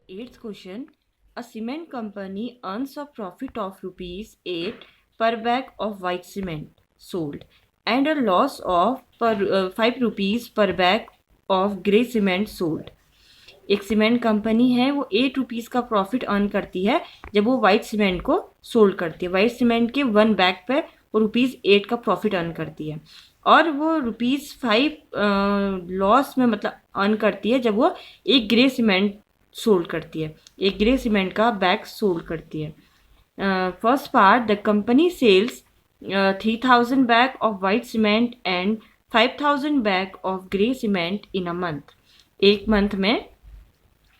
Eighth question. A cement company earns a profit of rupees 8 per bag of white cement sold and a loss of 5 rupees per bag of grey cement sold. एक cement company है, वो 8 rupees का profit earn करती है जब वो white cement को sold करती है. वाइट सीमेंट के 1 बैग पे वो ₹8 का प्रॉफिट अर्न करती है और वो ₹5 लॉस में मतलब अर्न करती है जब वो एक ग्रे सीमेंट सोल्ड करती है, एक ग्रे सीमेंट का बैग सोल्ड करती है. First part, the company sales 3000 bag of white cement and 5000 bag of grey cement in a month. एक मंथ में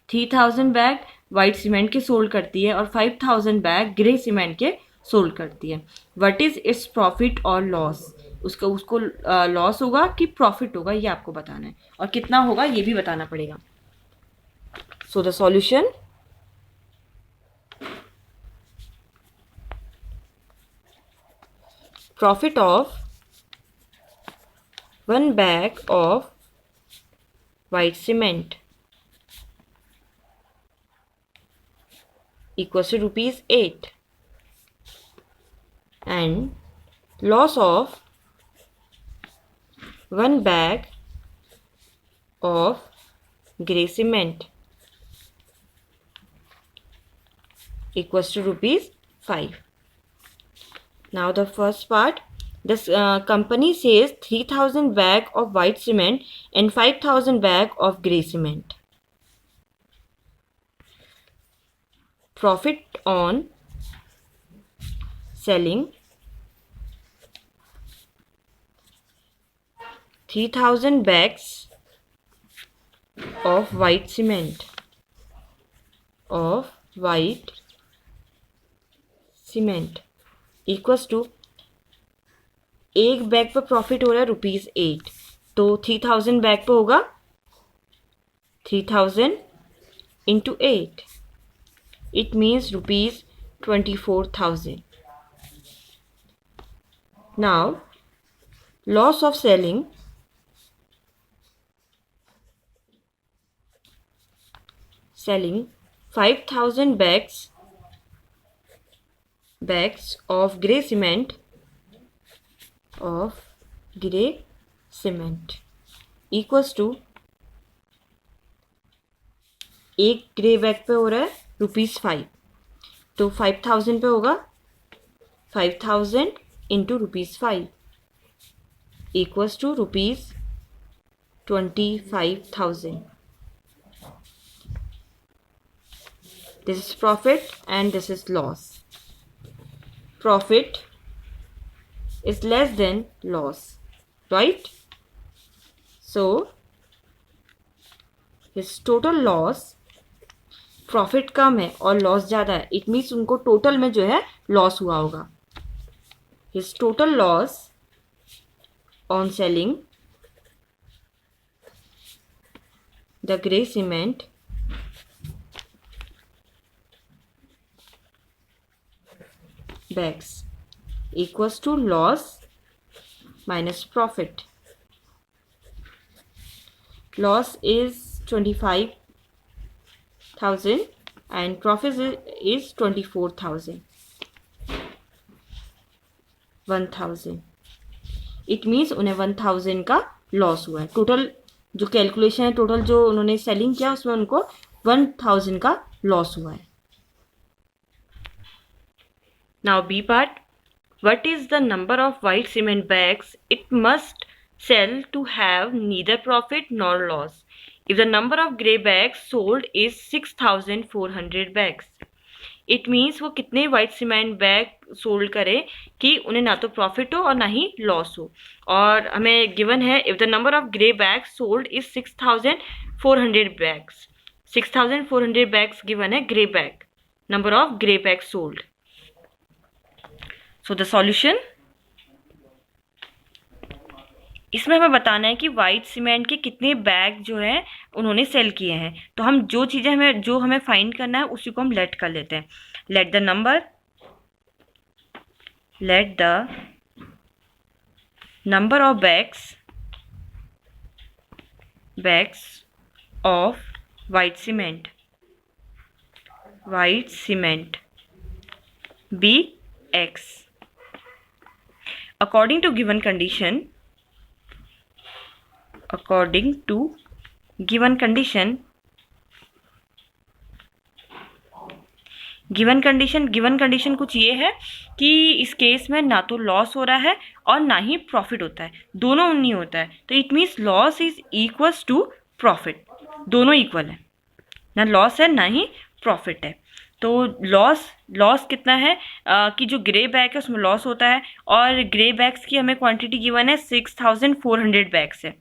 3000 बैग वाइट सीमेंट के सोल्ड करती है और 5000 बैग ग्रे सीमेंट के सोल्ड करती है. व्हाट इज इट्स प्रॉफिट और लॉस? उसको लॉस होगा कि प्रॉफिट होगा, ये आपको बताना है, और कितना होगा ये भी बताना पड़ेगा. So the solution, profit of 1 bag of white cement equals to ₹8 and loss of 1 bag of grey cement equals to ₹5. Now the first part, this company says 3000 bag of white cement and 5000 bag of grey cement. Profit on selling 3000 bags of white cement equals to एक bag पर profit हो रहा है ₹8, तो 3000 bag पे होगा 3000 into 8, it means ₹24,000. Now loss of selling selling 5000 bags of grey cement equals to एक grey bag पे हो रहा है ₹5, तो 5000 पे होगा 5000 into ₹5 equals to ₹25,000. This is profit and this is loss. Profit is less than loss, right? So his total loss, profit कम है और loss ज़्यादा है. It means उनको total में जो है loss हुआ होगा. His total loss on selling the grey cement bags equals to loss minus profit. Loss is 25,000 and profit is 24,000. 1000. It means उन्हें 1000 का लॉस हुआ है. टोटल जो कैलकुलेशन है, टोटल जो उन्होंने सेलिंग किया उसमें उनको 1000 का लॉस हुआ है. Now B part, what is the number of white cement bags it must sell to have neither profit nor loss? If the number of grey bags sold is 6400 bags, it means वो कितने white cement bag sold करे कि उन्हें ना तो profit हो और ना ही लॉस हो. और हमें गिवन है if the number of grey bags sold is 6400 bags. 6400 bags given है grey bag, number of grey bags sold. So the solution, इसमें हमें बताना है कि वाइट सीमेंट के कितने बैग जो है उन्होंने सेल किए हैं. तो हम जो हमें फाइंड करना है उसी को हम लेट कर लेते हैं. Let the number of bags of white cement white cement, B X. According to given condition, given condition कुछ ये है कि इस केस में ना तो लॉस हो रहा है और ना ही प्रॉफिट होता है, दोनों नहीं होता है, तो it means loss is equals to profit, दोनों इक्वल है, ना लॉस है ना ही प्रॉफिट है। तो लॉस कितना है कि जो ग्रे बैग है उसमें लॉस होता है, और ग्रे बैग्स की हमें क्वांटिटी गिवन है 6400 बैग्स है,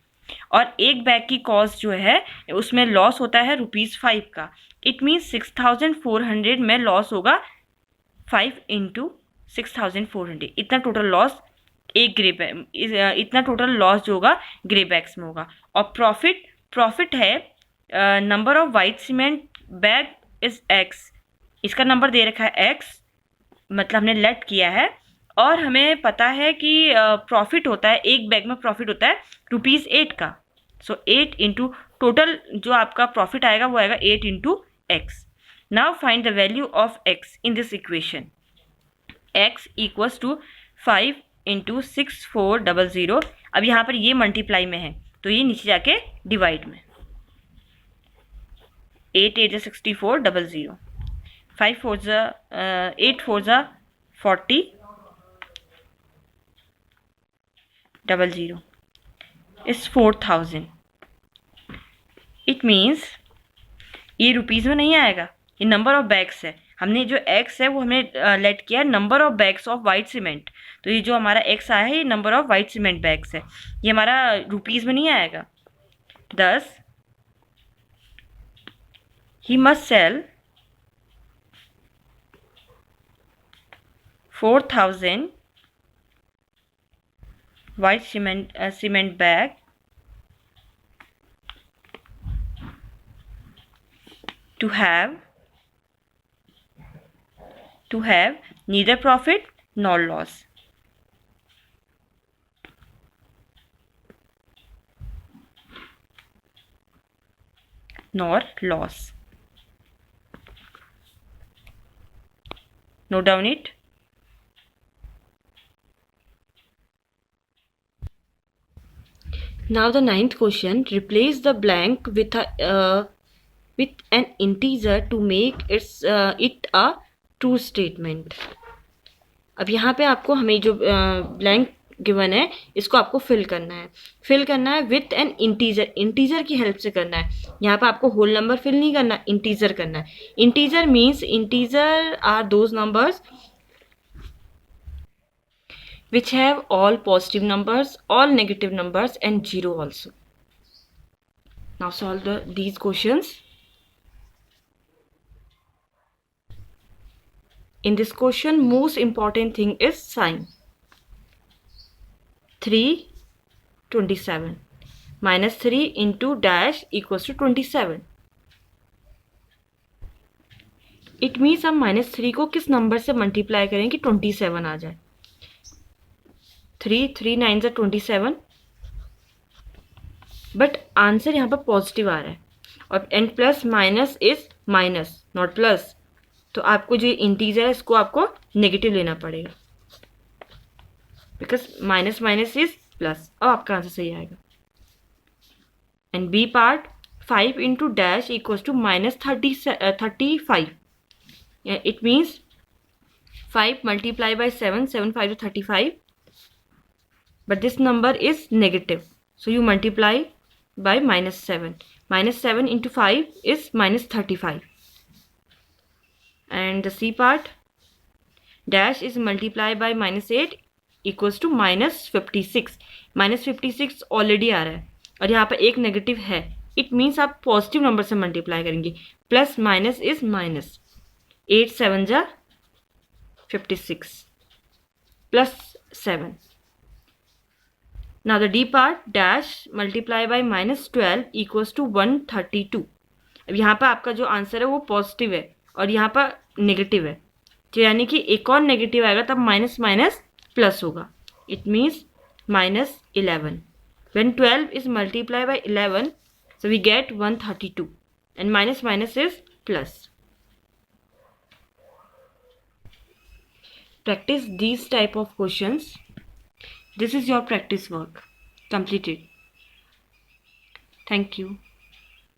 और एक बैग की कॉस्ट जो है उसमें लॉस होता है ₹5 का। इट मीन्स 6400 में लॉस होगा 5 × 6400, इतना टोटल लॉस एक इतना टोटल लॉस जो होगा ग्रे बैग्स में होगा। और प्रॉफिट है number of white cement bag is X, इसका नंबर दे रखा है X, मतलब हमने लेट किया है, और हमें पता है कि प्रॉफिट होता है, एक बैग में प्रॉफिट होता है ₹8 का। सो 8 × टोटल जो आपका प्रॉफिट आएगा वो आएगा 8 × X। Now find the value of X in this equation. X equals to 5 × 6400। अब यहाँ पर ये मल्टीप्लाई में है तो ये नीचे जाके डिवाइड में, 8 8 6400, 5 4 8 4 40 00 is 4000। इट मीन्स ये रुपीज़ में नहीं आएगा, ये नंबर ऑफ बैग्स है, हमने जो X है वो हमने लेट किया है number of bags of white cement, तो ये जो हमारा X आया है ये number of white cement bags है, ये हमारा रुपीज़ में नहीं आएगा। Thus he must sell 4000 white cement bag to have neither profit nor loss. Note down it. Now the 9th question, replace the blank with an integer to make it a true statement. अब यहाँ पे आपको हमें जो blank given है इसको आपको fill करना है विथ एन इंटीजर की हेल्प से करना है। यहाँ पे आपको होल नंबर फिल नहीं करना, इंटीजर करना है। Integer means integer are those numbers which have all positive numbers, all negative numbers and 0 also. Now solve these questions. In this question, most important thing is sign. 327 minus 3 into dash equals to 27. It means हम -3 को किस number से multiply करें कि 27 आ जाए। 3 9 27, but answer यहाँ पर positive आ रहा है, और and plus minus is minus not plus, तो आपको जो इंटीजर है इसको आपको नेगेटिव लेना पड़ेगा, because minus minus is plus. अब आपका आंसर सही आएगा। And B part 5 × dash equals to -35। It means 5 multiplied by 7 5 to 35, but this number is negative, so you multiply by -7. -7 × 5 is -35. And the C part, dash is multiplied by -8 equals to -56. -56 already आ रहा है और यहाँ पर एक negative है, it means आप positive number से multiply करेंगे। प्लस माइनस इज माइनस, 8 7 जा 56 plus 7। Now the D part, dash multiply by -12 equals to 132. अब यहाँ पर आपका जो आंसर है वो पॉजिटिव है और यहाँ पर नेगेटिव है, तो यानी कि एक और नेगेटिव आएगा तब माइनस माइनस प्लस होगा। It means -11। When 12 is multiplied by 11, so we get 132, and minus minus is plus. Practice these type of questions. This is your practice work completed. Thank you.